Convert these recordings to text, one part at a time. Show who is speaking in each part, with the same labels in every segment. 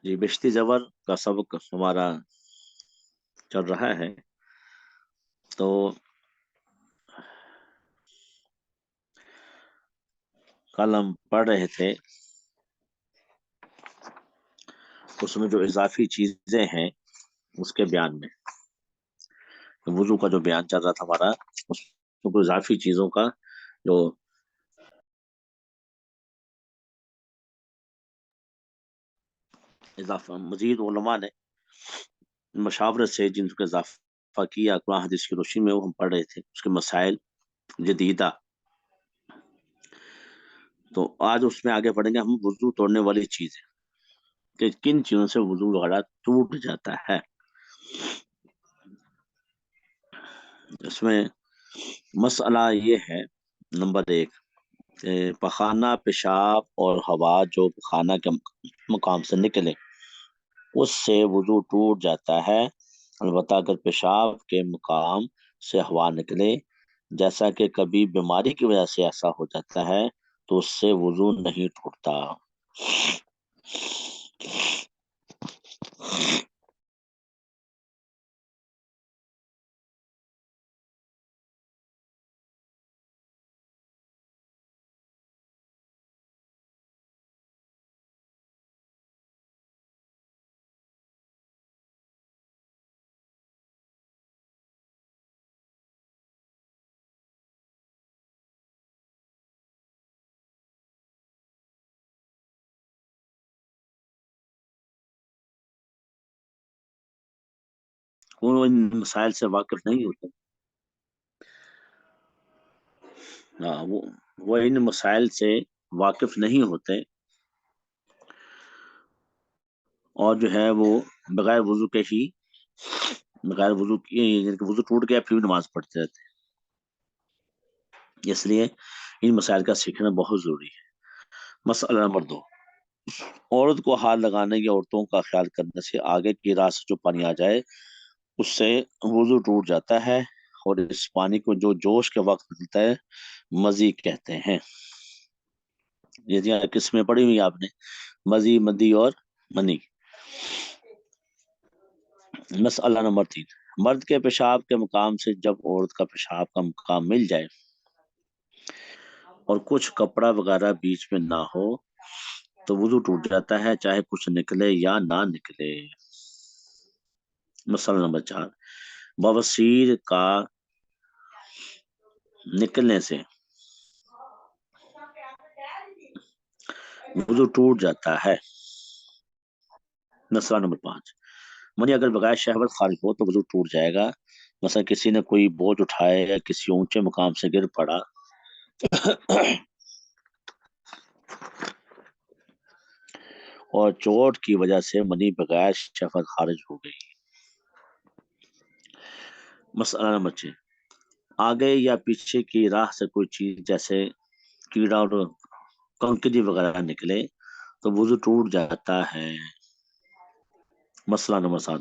Speaker 1: جی، بشتی زبر کا سبق ہمارا چل رہا ہے. تو کل ہم پڑھ رہے تھے، اس میں جو اضافی چیزیں ہیں اس کے بیان میں وضو کا جو بیان چل رہا تھا ہمارا، اس میں کوئی اضافی چیزوں کا جو اضافہ مزید علماء نے مشاورت سے جن کا اضافہ کیا قرآن حدیث کی روشنی میں، وہ ہم پڑھ رہے تھے اس کے مسائل جدیدہ. تو آج اس میں آگے پڑھیں گے ہم وضو توڑنے والی چیزیں، کہ کن چیزوں سے وضو وغیرہ ٹوٹ جاتا ہے. اس میں مسئلہ یہ ہے، نمبر 1، کہ پخانہ، پیشاب اور ہوا جو پخانہ کے مقام سے نکلے اس سے وضو ٹوٹ جاتا ہے. البتہ اگر پیشاب کے مقام سے ہوا نکلے، جیسا کہ کبھی بیماری کی وجہ سے ایسا ہو جاتا ہے، تو اس سے وضو نہیں ٹوٹتا. وہ ان مسائل سے واقف نہیں ہوتے. وہ ان مسائل سے واقف نہیں ہوتے، اور جو ہے وہ بغیر وضو کے ہی، بغیر وضو کی، یعنی کہ وضو ٹوٹ گیا پھر بھی نماز پڑھتے رہتے ہیں. اس لیے ان مسائل کا سیکھنا بہت ضروری ہے. مسئلہ نمبر 2، عورت کو ہاتھ لگانے یا عورتوں کا خیال کرنے سے آگے کی راہ سے جو پانی آ جائے اس سے وضو ٹوٹ جاتا ہے، اور اس پانی کو جو جوش کے وقت ملتا ہے مزی کہتے ہیں. یہ کس میں پڑھی ہوئی آپ نے؟ مزی، مدی اور منی. مسئلہ نمبر 3، مرد کے پیشاب کے مقام سے جب عورت کا پیشاب کا مقام مل جائے اور کچھ کپڑا وغیرہ بیچ میں نہ ہو تو وضو ٹوٹ جاتا ہے، چاہے کچھ نکلے یا نہ نکلے. مسئلہ نمبر 4، بواسیر کا نکلنے سے وضو ٹوٹ جاتا ہے. مسئلہ نمبر 5، منی اگر بغیر شہوت خارج ہو تو وضو ٹوٹ جائے گا. مثلا کسی نے کوئی بوجھ اٹھائے یا کسی اونچے مقام سے گر پڑا اور چوٹ کی وجہ سے منی بغیر شہوت خارج ہو گئی. مسئلہ نمبر 6، آگے یا پیچھے کی راہ سے کوئی چیز جیسے کیڑا اور کنکری وغیرہ نکلے تو وضو ٹوٹ جاتا ہے. مسئلہ نمبر 7،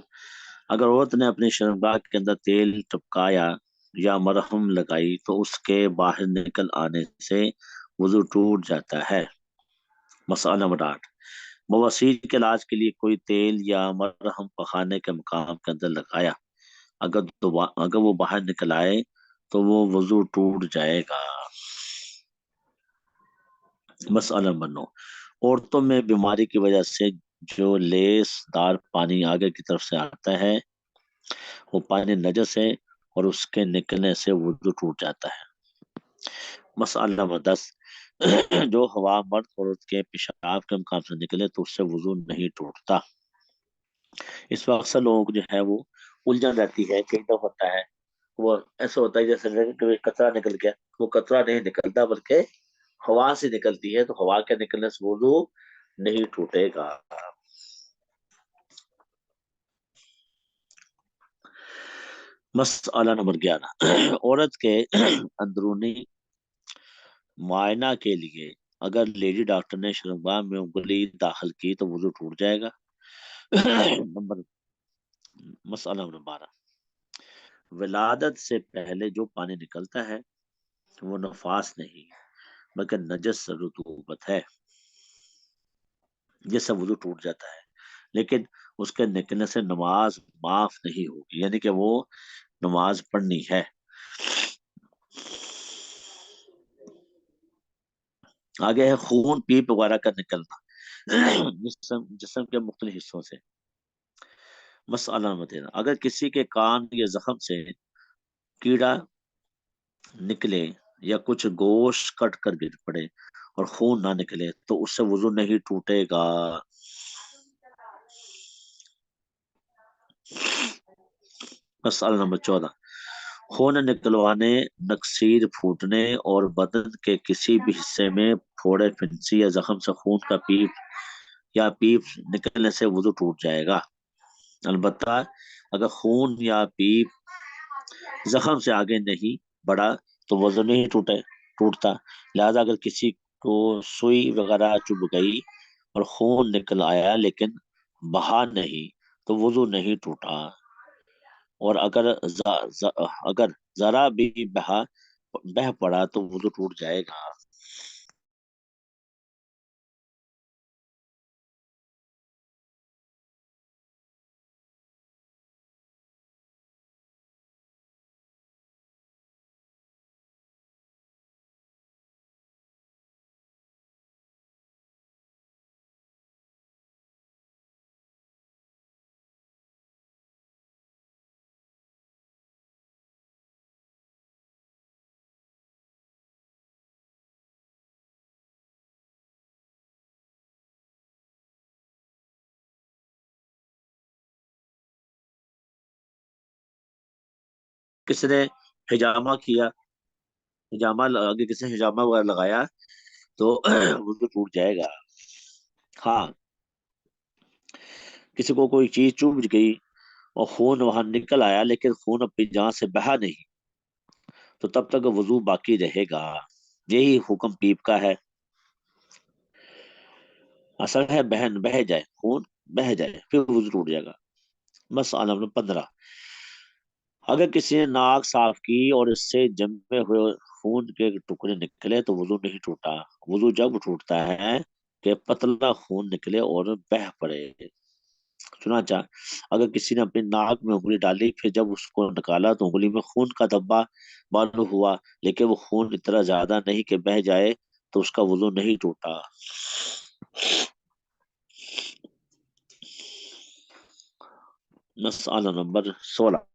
Speaker 1: اگر عورت نے اپنی شرمگاہ کے اندر تیل ٹپکایا یا مرہم لگائی تو اس کے باہر نکل آنے سے وضو ٹوٹ جاتا ہے. مسئلہ نمبر 8، بواسیر کے علاج کے لیے کوئی تیل یا مرہم پخانے کے مقام کے اندر لگایا، اگر وہ باہر نکل آئے تو وہ وضو ٹوٹ جائے گا. مسئلہ نمبر 9، عورتوں میں بیماری کی وجہ سے جو لیس دار پانی آگے کی طرف سے آتا ہے وہ پانی نجس ہے اور اس کے نکلنے سے وضو ٹوٹ جاتا ہے. مسئلہ نمبر 10، جو ہوا مرد اور عورت کے پیشاب کے مقام سے نکلے تو اس سے وضو نہیں ٹوٹتا. اس وقت اکثر لوگوں کو جو ہے وہ الجھن رہتی ہے کہ ایک ہوتا ہے، وہ ایسا ہوتا ہے جیسے کچرا نکل گیا. وہ کچرا نہیں نکلتا بلکہ ہوا سے نکلتی ہے، تو ہوا کے نکلنے سے وضو نہیں ٹوٹے گا. مسئلہ نمبر 11، عورت کے اندرونی معائنہ کے لیے اگر لیڈی ڈاکٹر نے شرمگاہ میں انگلی داخل کی تو وضو ٹوٹ جائے گا. مسئلہ نمبر 12، ولادت سے پہلے جو پانی نکلتا ہے وہ نفاس نہیں بلکہ نجس رطوبت ہے، جس سے وضو ٹوٹ جاتا ہے. لیکن اس کے نکلنے سے نماز معاف نہیں ہوگی، یعنی کہ وہ نماز پڑھنی ہے۔ آگے ہے خون پیپ وغیرہ کا نکلنا جسم کے مختلف حصوں سے۔ مسئلہ نمبر 13، اگر کسی کے کان یا زخم سے کیڑا نکلے یا کچھ گوشت کٹ کر گر پڑے اور خون نہ نکلے تو اس سے وضو نہیں ٹوٹے گا۔ مسئلہ نمبر 14، خون نکلوانے، نکسیر پھوٹنے اور بدن کے کسی بھی حصے میں پھوڑے، پھنسی یا زخم سے خون کا پیپ نکلنے سے وضو ٹوٹ جائے گا۔ البتہ اگر خون یا پیپ زخم سے آگے نہیں بڑھا تو وضو نہیں ٹوٹتا۔ لہذا اگر کسی کو سوئی وغیرہ چبھ گئی اور خون نکل آیا لیکن بہا نہیں تو وضو نہیں ٹوٹا، اور اگر ذرا بھی بہ پڑا تو وضو ٹوٹ جائے گا۔ کسی نے حجامہ کیا، اگر کسی نے حجامہ وغیرہ لگایا تو وضو ٹوٹ جائے گا۔ ہاں، کسی کو کوئی چیز چبھ گئی اور خون وہاں نکل آیا لیکن خون اپنی جان سے بہا نہیں تو تب تک وضو باقی رہے گا۔ یہی حکم پیپ کا ہے۔ اصل ہے بہ جائے، خون بہ جائے پھر وضو ٹوٹ جائے گا۔ مسئلہ نمبر 15، اگر کسی نے ناک صاف کی اور اس سے جمے ہوئے خون کے ٹکڑے نکلے تو وضو نہیں ٹوٹا۔ وضو جب ٹوٹتا ہے کہ پتلا خون نکلے اور بہ پڑے۔ چنانچہ اگر کسی نے اپنی ناک میں انگلی ڈالی پھر جب اس کو نکالا تو انگلی میں خون کا دھبا معلوم ہوا لیکن وہ خون اتنا زیادہ نہیں کہ بہ جائے تو اس کا وضو نہیں ٹوٹا۔ مسئلہ نمبر 16،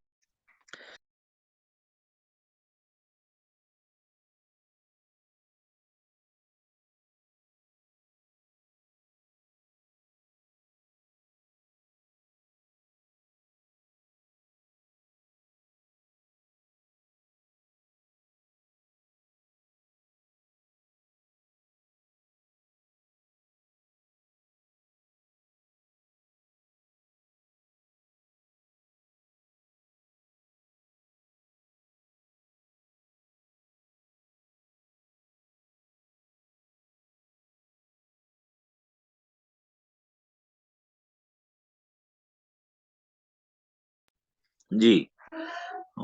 Speaker 1: جی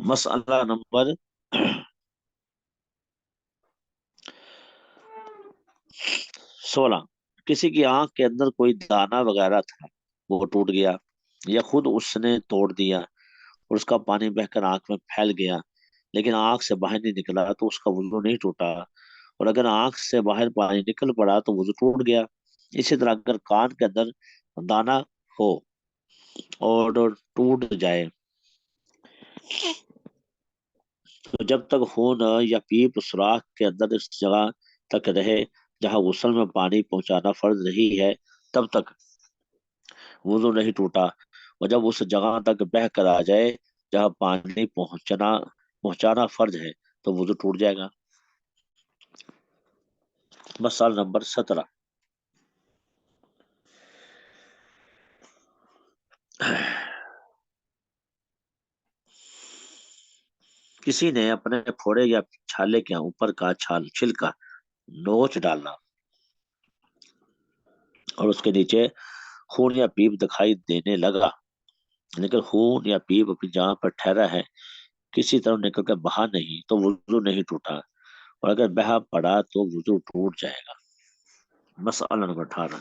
Speaker 1: مسئلہ نمبر 16، کسی کی آنکھ کے اندر کوئی دانا وغیرہ تھا، وہ ٹوٹ گیا یا خود اس نے توڑ دیا اور اس کا پانی بہ کر آنکھ میں پھیل گیا لیکن آنکھ سے باہر نہیں نکلا تو اس کا وضو نہیں ٹوٹا، اور اگر آنکھ سے باہر پانی نکل پڑا تو وضو ٹوٹ گیا۔ اسی طرح اگر کان کے اندر دانا ہو اور ٹوٹ جائے تو جب تک خون یا پیپ سوراخ کے اندر اس جگہ تک رہے جہاں غسل میں پانی پہنچانا فرض نہیں ہے تب تک وضو نہیں ٹوٹا، اور جب اس جگہ تک بہ کر آ جائے جہاں پانی پہنچانا فرض ہے تو وضو ٹوٹ جائے گا۔ مسئلہ نمبر 17، کسی نے اپنے پھوڑے یا چھالے کے اوپر کا چھلکا نوچ ڈالنا اور اس کے نیچے خون یا پیپ دکھائی دینے لگا لیکن خون یا پیپ اپنی جگہ پر ٹھہرا ہے، کسی طرح نکل کر بہا نہیں تو وضو نہیں ٹوٹا، اور اگر بہا پڑا تو وضو ٹوٹ جائے گا۔ مسئلہ نمبر 18،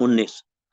Speaker 1: 19,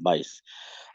Speaker 1: 22,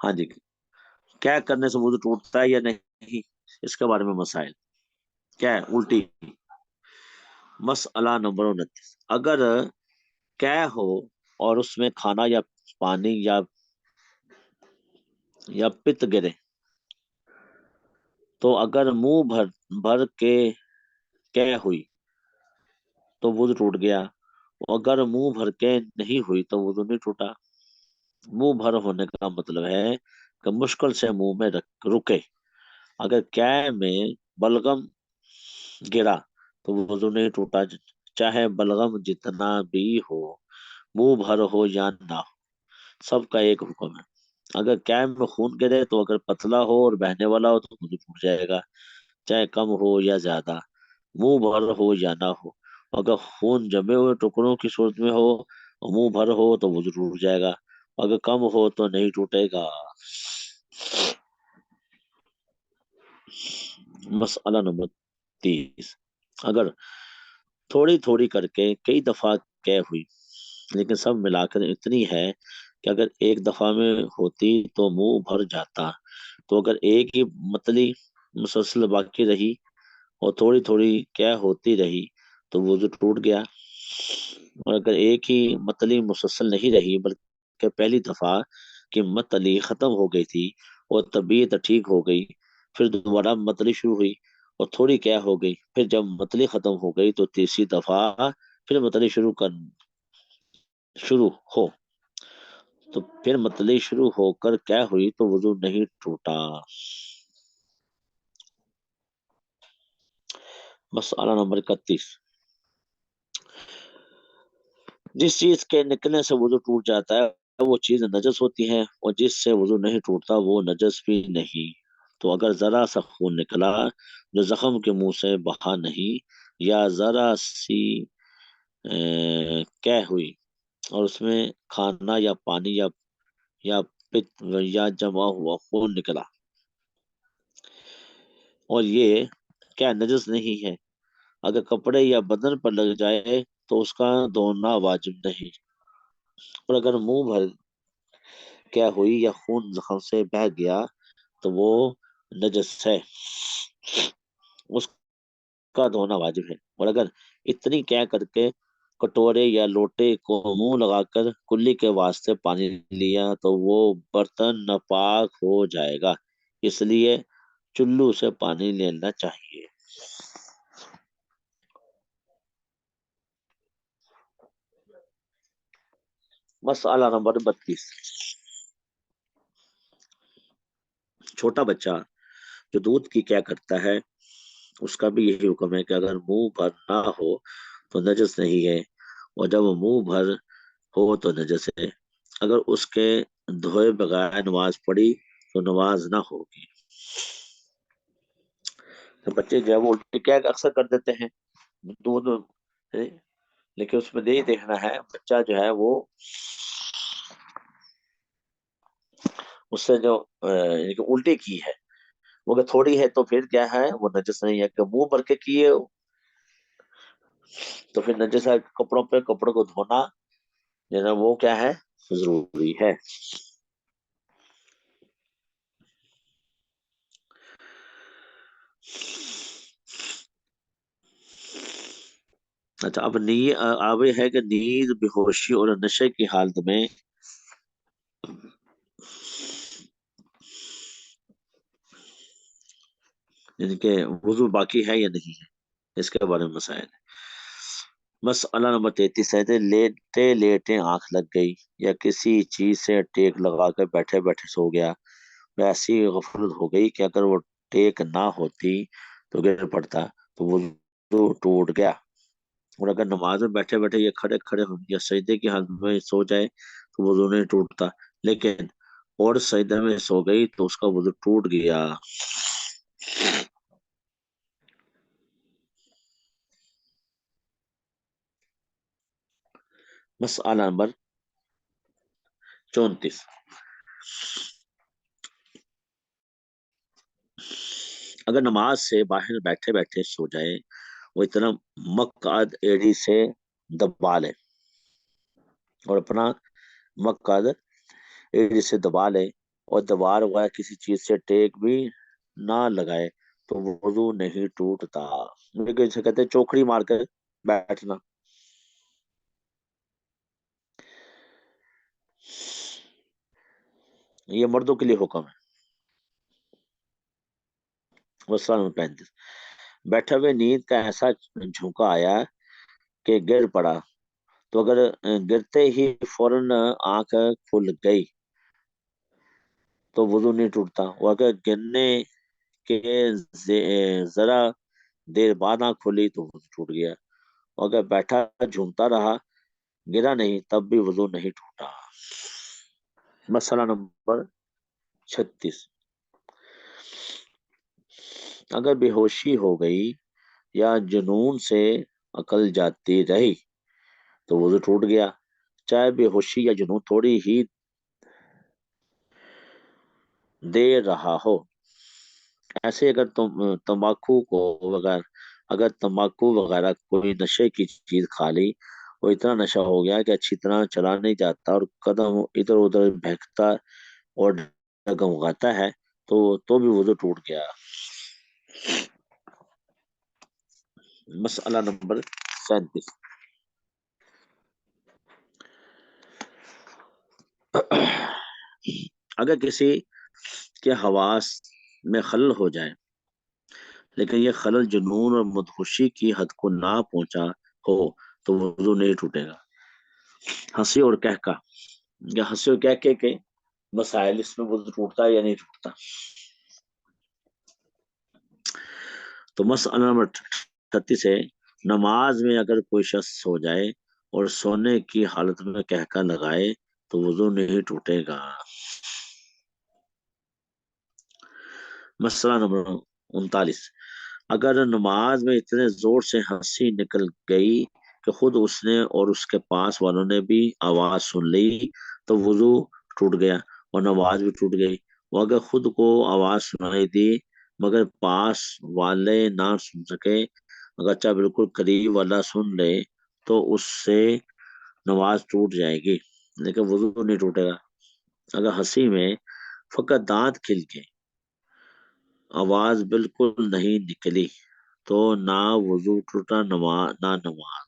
Speaker 1: ہاں جی، کیا کرنے سے وضو ٹوٹتا ہے یا نہیں، اس کے بارے میں مسائل کیا ہے الٹی۔ مسئلہ نمبر 29، اگر کیا ہو اور اس میں کھانا یا پانی یا پت گرے، تو اگر منہ بھر بھر کے کیا ہوئی تو وضو ٹوٹ گیا، اگر منہ بھر کے نہیں ہوئی تو وضو نہیں ٹوٹا۔ منہ بھر ہونے کا مطلب ہے کہ مشکل سے منہ میں رکے، اگر کیا میں بلغم گرا تو وضو نہیں ٹوٹا، چاہے بلغم جتنا بھی ہو، منہ بھر ہو یا نہ ہو، سب کا ایک حکم ہے۔ اگر کیم میں خون گرے تو اگر پتلا ہو اور بہنے والا ہو تو وضو ٹوٹ جائے گا، چاہے کم ہو یا زیادہ، منہ بھر ہو یا نہ ہو۔ اگر خون جمے ہوئے ٹکڑوں کی صورت میں ہو اور منہ بھر ہو تو وضو ٹوٹ جائے گا، اگر کم ہو تو نہیں ٹوٹے گا۔ مسئلہ نمبر 30، اگر تھوڑی تھوڑی کر کے کئی دفعہ کہہ ہوئی لیکن سب ملا کر اتنی ہے کہ اگر ایک دفعہ میں ہوتی تو منہ بھر جاتا، تو اگر ایک ہی متلی مسلسل باقی رہی اور تھوڑی تھوڑی کیا ہوتی رہی تو وضو ٹوٹ گیا، اور اگر ایک ہی متلی مسلسل نہیں رہی بلکہ پہلی دفعہ کی متلی ختم ہو گئی تھی اور طبیعت ٹھیک ہو گئی، پھر دوبارہ متلی شروع ہوئی اور تھوڑی کیا ہو گئی، پھر جب متلی ختم ہو گئی تو تیسری دفعہ پھر متلی شروع ہو، تو پھر متلی شروع ہو کر کیا ہوئی تو وضو نہیں ٹوٹا۔ مسئلہ نمبر 31، جس چیز کے نکلنے سے وضو ٹوٹ جاتا ہے وہ چیز نجس ہوتی ہے، اور جس سے وضو نہیں ٹوٹتا وہ نجس بھی نہیں۔ تو اگر ذرا سا خون نکلا جو زخم کے منہ سے بہا نہیں، یا ذرا سی کیا ہوئی اور اس میں کھانا یا پانی یا پت یا جمع ہوا خون نکلا اور یہ کیا نجس نہیں ہے، اگر کپڑے یا بدن پر لگ جائے تو اس کا دھونا واجب نہیں، اور اگر منہ بھر کیا ہوئی یا خون زخم سے بہہ گیا تو وہ نجس ہے، اس کا دھونا واجب ہے، اور اگر اتنی کیا کر کے کٹورے یا لوٹے کو منہ لگا کر کلی کے واسطے پانی لیا تو وہ برتن ناپاک ہو جائے گا، اس لیے چلو سے پانی لینا چاہیے۔ مسئلہ نمبر 32، چھوٹا بچہ جو دودھ کی کیا کرتا ہے اس کا بھی یہی حکم ہے کہ اگر منہ بھر نہ ہو تو نجس نہیں ہے، اور جب منہ بھر ہو تو نجس ہے، اگر اس کے دھوئے بغیر نماز پڑھی تو نماز نہ ہوگی۔ تو بچے جو ہے وہ الٹی کیا اکثر کر دیتے ہیں دودھ، لیکن اس میں نہیں دیکھنا ہے بچہ جو ہے وہ اس سے جو یعنی کہ الٹی کی ہے وہ اگر تھوڑی ہے تو پھر کیا ہے وہ نجس نہیں ہے، کہ منہ بھر کے کیے تو پھر نجس ہے، کپڑوں پہ کپڑوں کو دھونا جو ہے وہ کیا ہے ضروری ہے۔ اچھا، اب یہ ہے کہ نیند، بے ہوشی اور نشے کی حالت میں یعنی کہ وضو باقی ہے یا نہیں ہے، اس کے بارے میں مسائل ہے۔ مسئلہ نمبر 33 ہے، لیٹے لیٹے آنکھ لگ گئی یا کسی چیز سے ٹیک لگا کر بیٹھے بیٹھے سو گیا، ایسی غفلت ہو گئی کہ اگر وہ ٹیک نہ ہوتی تو گر پڑتا تو وضو ٹوٹ گیا، اور اگر نماز میں بیٹھے بیٹھے یہ کھڑے کھڑے ہو یا سجدے کی حالت میں سو جائے تو وضو نہیں ٹوٹتا، لیکن اور سجدے میں سو گئی تو اس کا وضو ٹوٹ گیا۔ مسئلہ نمبر 34، اگر نماز سے باہر بیٹھے بیٹھے سو جائے، وہ اتنا مقعد ایڑی سے دبا لے اور اپنا مقعد ایک جسے دبا لے اور دوبارہ وہ کسی چیز سے ٹیک بھی نہ لگائے تو وضو نہیں ٹوٹتا. لیکن اسے کہتے ہیں چوکھڑی مار کر بیٹھنا. یہ مردوں کے لیے حکم ہے. مسئلہ نمبر 35. بیٹھے ہوئے نیند کا ایسا جھونکا آیا کہ گر پڑا تو اگر گرتے ہی فوراً آنکھ کھل گئی تو وضو نہیں ٹوٹتا. وہ اگر گرنے کے ذرا دیر بعد آنکھ کھلی تو وضو ٹوٹ گیا. اور اگر بیٹھا جھومتا رہا گرا نہیں تب بھی وضو نہیں ٹوٹا. مسئلہ نمبر 36. اگر بے ہوشی ہو گئی یا جنون سے عقل جاتی رہی تو وضو ٹوٹ گیا. چاہے بے ہوشی یا جنون تھوڑی ہی دے رہا ہو. ایسے اگر تمباکو کو اگر تمباکو وغیرہ کوئی نشے کی چیز کھا لی وہ اتنا نشہ ہو گیا کہ اچھی طرح چلا نہیں جاتا اور قدم ادھر ادھر بہکتا اور ڈگمگاتا ہے تو بھی وضو ٹوٹ گیا. مسئلہ نمبر 37. اگر کسی کے حواس میں خلل ہو جائے لیکن یہ خلل جنون اور مدہوشی کی حد کو نہ پہنچا ہو تو وضو نہیں ٹوٹے گا. ہنسی اور کہکا یا ہنسی اور کہکے کے مسائل اس میں وضو ٹوٹتا ہے یا نہیں ٹوٹتا. تو مسئلہ نمبر 36 ہے. نماز میں اگر کوئی شخص سو جائے اور سونے کی حالت میں کہکا لگائے تو وضو نہیں ٹوٹے گا. مسئلہ نمبر 39. اگر نماز میں اتنے زور سے ہنسی نکل گئی کہ خود اس نے اور اس کے پاس والوں نے بھی آواز سن لی تو وضو ٹوٹ گیا اور نماز بھی ٹوٹ گئی. وہ اگر خود کو آواز سنائی دی مگر پاس والے نہ سن سکے اگرچہ بالکل قریب والا سن لے تو اس سے نماز ٹوٹ جائے گی لیکن وضو نہیں ٹوٹے گا. اگر ہنسی میں فقط دانت کھل کے آواز بالکل نہیں نکلی تو نہ وضو ٹوٹا نہ نماز.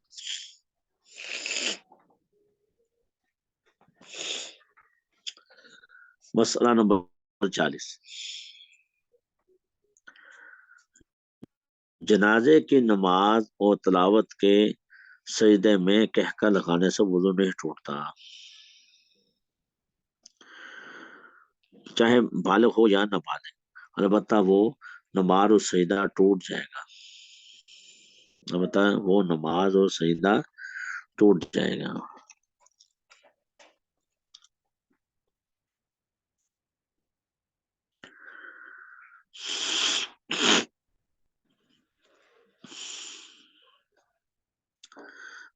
Speaker 1: مسئلہ نمبر 40. جنازے کی نماز اور تلاوت کے سجدے میں کہکا لگانے سے وضو نہیں ٹوٹتا چاہے بالغ ہو یا نہ بالغ. البتہ وہ نماز اور سجدہ ٹوٹ جائے گا.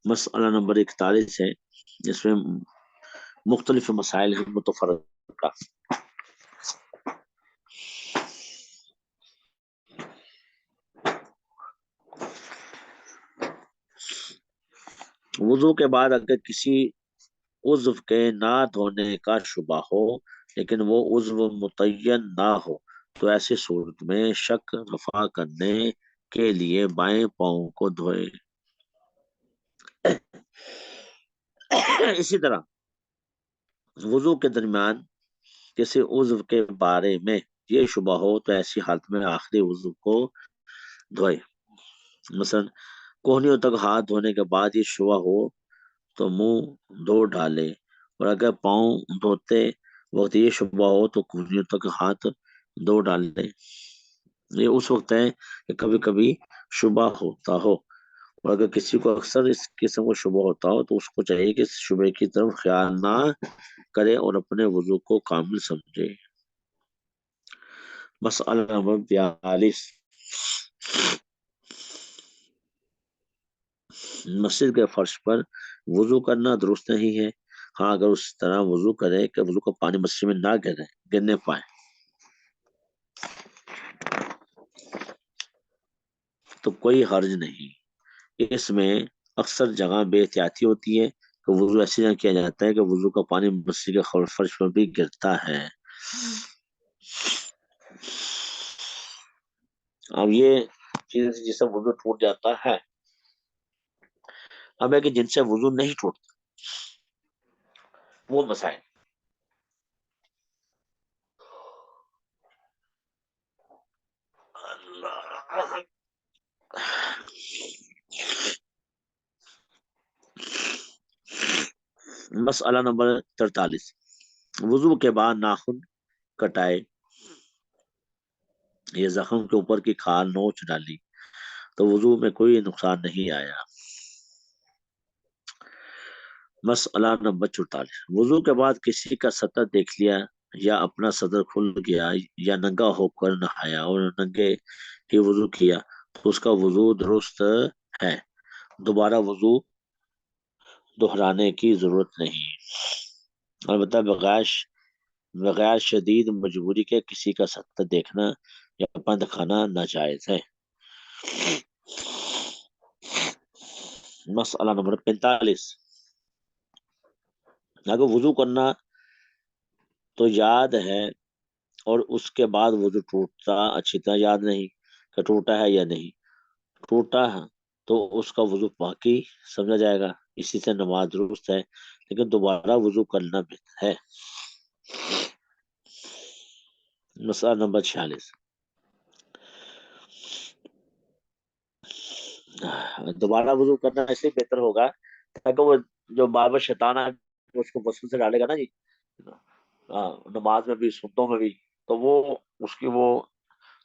Speaker 1: مسئلہ نمبر 41 ہے جس میں مختلف مسائل ہیں متفرقہ. وضو کے بعد اگر کسی عضو کے نہ دھونے کا شبہ ہو لیکن وہ عضو متعین نہ ہو تو ایسی صورت میں شک رفع کرنے کے لیے بائیں پاؤں کو دھوئے. اسی طرح وضو کے درمیان کسی عضو کے بارے میں یہ شبہ ہو تو ایسی حالت میں آخری وضو کو دھوئے. مثلا کوہنیوں تک ہاتھ دھونے کے بعد یہ شبہ ہو تو منہ دھو ڈالے اور اگر پاؤں دھوتے وقت یہ شبہ ہو تو کوہنیوں تک ہاتھ دھو ڈالے. یہ اس وقت ہے کہ کبھی کبھی شبہ ہوتا ہو اور اگر کسی کو اکثر اس قسم کا شبہ ہوتا ہو تو اس کو چاہیے کہ اس شبہ کی طرف خیال نہ کرے اور اپنے وضو کو کامل سمجھے. مسئلہ نمبر 42. مسجد کے فرش پر وضو کرنا درست نہیں ہے. ہاں اگر اس طرح وضو کرے کہ وضو کا پانی مسجد میں نہ گرنے پائے تو کوئی حرج نہیں. اس میں اکثر جگہ بے احتیاطی ہوتی ہے کہ وضو ایسے جگہ کیا جاتا ہے کہ وضو کا پانی مسجد کے فرش پر بھی گرتا ہے. اب یہ چیز جس سے وضو ٹوٹ جاتا ہے. اب ہے کہ جن سے وضو نہیں ٹوٹتا وہ مسائل. مسئلہ نمبر 43. وضو کے بعد ناخن کٹائے یہ زخم کے اوپر کی کھال نوچ ڈالی تو وضو میں کوئی نقصان نہیں آیا. مسئلہ نمبر 44. وضو کے بعد کسی کا سطر دیکھ لیا یا اپنا صدر کھل گیا یا ننگا ہو کر نہایا اور ننگے ہی وضو کیا تو اس کا وضو درست ہے. دوبارہ وضو دہرانے کی ضرورت نہیں. البتہ بغیر شدید مجبوری کے کسی کا سطر دیکھنا یا بند کھانا ناجائز ہے. مسئلہ نمبر 45. اگر وضو کرنا تو یاد ہے اور اس کے بعد وضو ٹوٹتا اچھی طرح یاد نہیں کہ ٹوٹا ہے یا نہیں ٹوٹا ہے تو اس کا وضو باقی سمجھا جائے گا. اسی سے نماز درست ہے لیکن دوبارہ وضو کرنا بہتر ہے. مسئلہ نمبر 46. دوبارہ وضو کرنا ایسے بہتر ہوگا تاکہ وہ جو بار بار شیطان ہے اس کو وسوسے سے ڈالے گا نا جی نماز میں بھی سنتوں میں بھی تو وہ اس کی وہ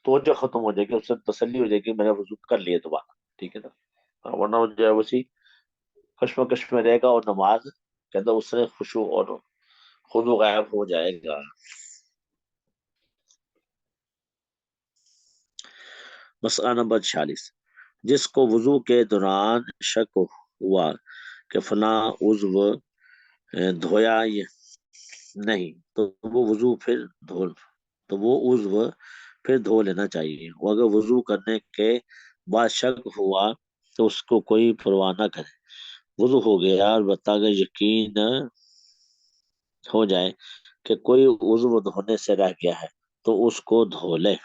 Speaker 1: توجہ ختم ہو جائے گی. اس سے تسلی ہو جائے گی میں نے وضو کر لیے دوبارہ. ٹھیک ہے نا. ورنہ وہ جو ہے اسی کشمکش میں رہے گا اور نماز کے اندر اس سے خشوع اور خضوع غائب ہو جائے گا. مسئلہ نمبر 46. جس کو وضو کے دوران شک ہوا کہ فلاں عضو دھویا نہیں تو وہ عضو پھر دھو لینا چاہیے. اور اگر وضو کرنے کے بعد شک ہوا تو اس کو کوئی پرواہ نہ کرے. وضو ہو گیا اور اگر یقین ہو جائے کہ کوئی عضو دھونے سے رہ گیا ہے تو اس کو دھو لے.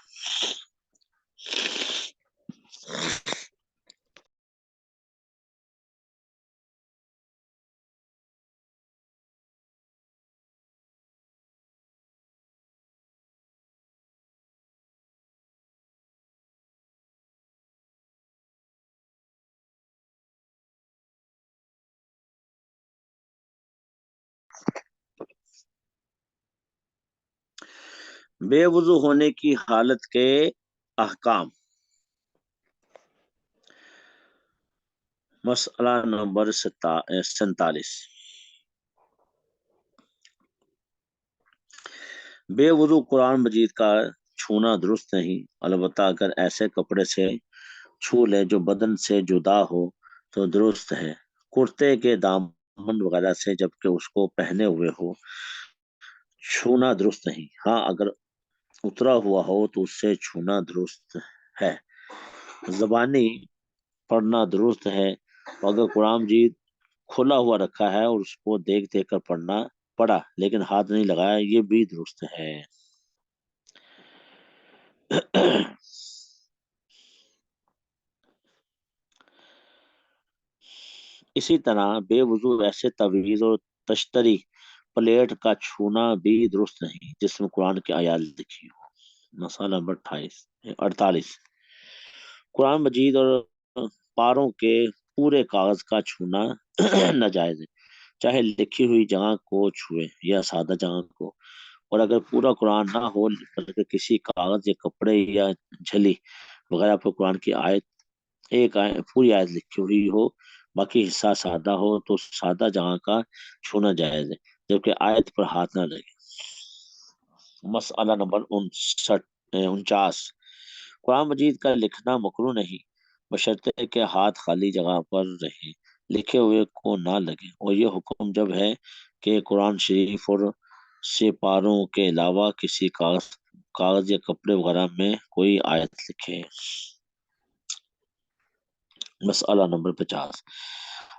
Speaker 1: بے وضو ہونے کی حالت کے احکام. مسئلہ نمبر 47. بے وضو قرآن مجید کا چھونا درست نہیں. البتہ اگر ایسے کپڑے سے چھو لے جو بدن سے جدا ہو تو درست ہے. کرتے کے دامن وغیرہ سے جبکہ اس کو پہنے ہوئے ہو چھونا درست نہیں. ہاں اگر اترا ہوا ہو تو اس سے چھونا درست ہے. زبانی پڑھنا درست ہے. اگر قرآن مجید کھلا ہوا رکھا ہے اور اس کو دیکھ دیکھ کر پڑھا لیکن ہاتھ نہیں لگایا یہ بھی درست ہے. اسی طرح بے وضو ایسے تعویذ اور تشتری پلیٹ کا چھونا بھی درست نہیں جس میں قرآن کی آیات لکھی ہو. مسئلہ نمبر 48. قرآن مجید اور پاروں کے پورے کاغذ کا چھونا ناجائز ہے چاہے لکھی ہوئی جگہ کو چھوئے یا سادہ جگہ کو. اور اگر پورا قرآن نہ ہو بلکہ کسی کاغذ یا کپڑے یا جھلی وغیرہ پر قرآن کی پوری آیت لکھی ہوئی ہو باقی حصہ سادہ ہو تو سادہ جگہ کا چھونا جائز ہے جبکہ آیت پر ہاتھ نہ لگے. مسئلہ نمبر 49. قرآن مجید کا لکھنا مکروہ نہیں بشرطے کہ ہاتھ خالی جگہ پر رہے لکھے ہوئے کو نہ لگے. اور یہ حکم جب ہے کہ قرآن شریف اور سپاروں کے علاوہ کسی کاغذ یا کپڑے وغیرہ میں کوئی آیت لکھے. مسئلہ نمبر 50.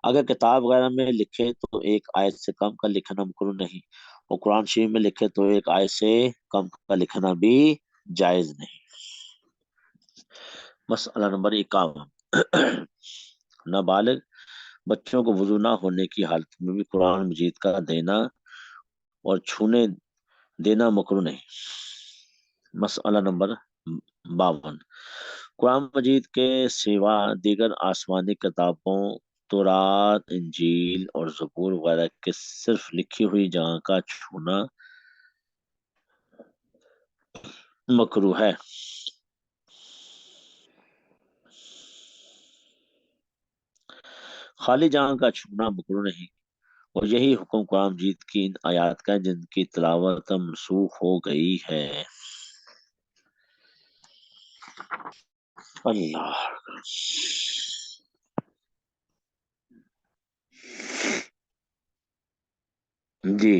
Speaker 1: اگر کتاب وغیرہ میں لکھے تو ایک آیت سے کم کا لکھنا مکروہ نہیں، اور قرآن شریف میں لکھے تو ایک آیت سے کم کا لکھنا بھی جائز نہیں۔ مسئلہ نمبر 51، نابالغ بچوں کو وضو نہ ہونے کی حالت میں بھی قرآن مجید کا دینا اور چھونے دینا مکروہ نہیں۔ مسئلہ نمبر 52، قرآن مجید کے سوا دیگر آسمانی کتابوں تورات، انجیل اور زبور وغیرہ کے صرف لکھی ہوئی جگہ کا چھونا مکروہ ہے۔ خالی جگہ کا چھونا مکروہ نہیں، اور یہی حکم قرآن مجید کی ان آیات کا ہے جن کی تلاوت منسوخ ہو گئی ہے۔ اللہ جی،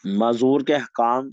Speaker 1: معذور کے احکام